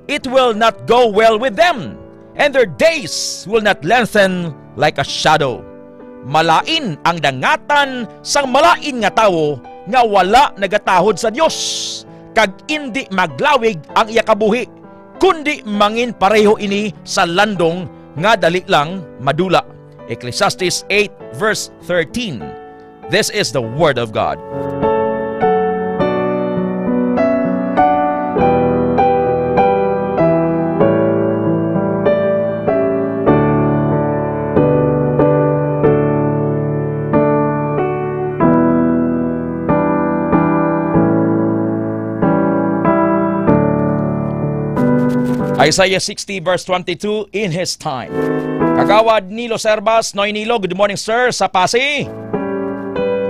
it will not go well with them, and their days will not lengthen like a shadow. Malain ang dangatan sang malain nga tawo nga wala nagatahod sa Dios, kag indi maglawig ang iya kabuhi, kundi mangin pareho ini sa landong nga dali lang madula. Ecclesiastes 8 verse 13. This is the word of God. Isaiah 60 verse 22, in His time. Kagawad Nilo Servas, Noy Nilo, good morning sir, sa Pasi.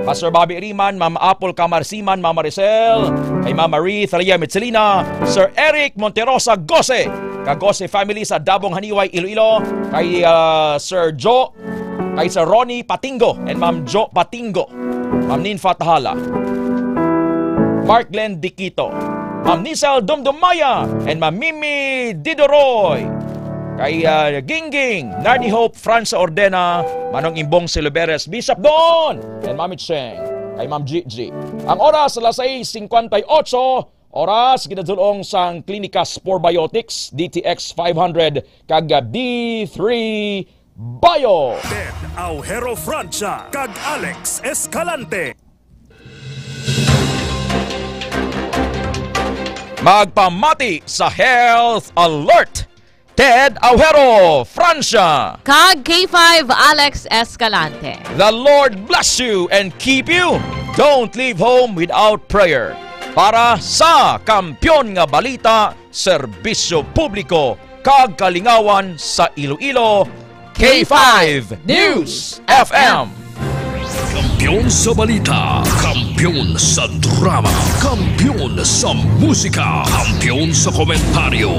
Pastor Bobby Riman, Ma'am Apple Kamarsiman, Ma'am Maricel, kay Ma'am Marie Thalia Mitzelina, Sir Eric Monterosa Gose, Kagose family sa Dabong Haniway, Iloilo, kay Sir Joe, kay Sir Ronnie Patingo, and Ma'am Jo Patingo, Ma'am Ninfa Tahala, Mark Glenn Dikito, Ma'am Nisal Dumdumaya, and Ma'am Mimi Didoroy, kay Gingging, Nardi Hope, Franza Ordena, Manong Imbong Siluberes, Bishop Don, and Mami Cheng, kay Ma'am Gigi. Ang oras, alas 6:58, oras, ginadulong sang Klinika Spore Biotics, DTX 500, kag D3 Bayo. Ted Aujero Francia, kag Alex Escalante. Magpamati sa Health Alert, Ted Aujero Francia. Kag K5 Alex Escalante. The Lord bless you and keep you. Don't leave home without prayer. Para sa Kampiyon nga Balita, Serbisyo Publiko, kag Kalingawan sa Iloilo, K5 News FM. Kampiyon sa balita, kampiyon sa drama, kampiyon sa musika, kampiyon sa komentaryo.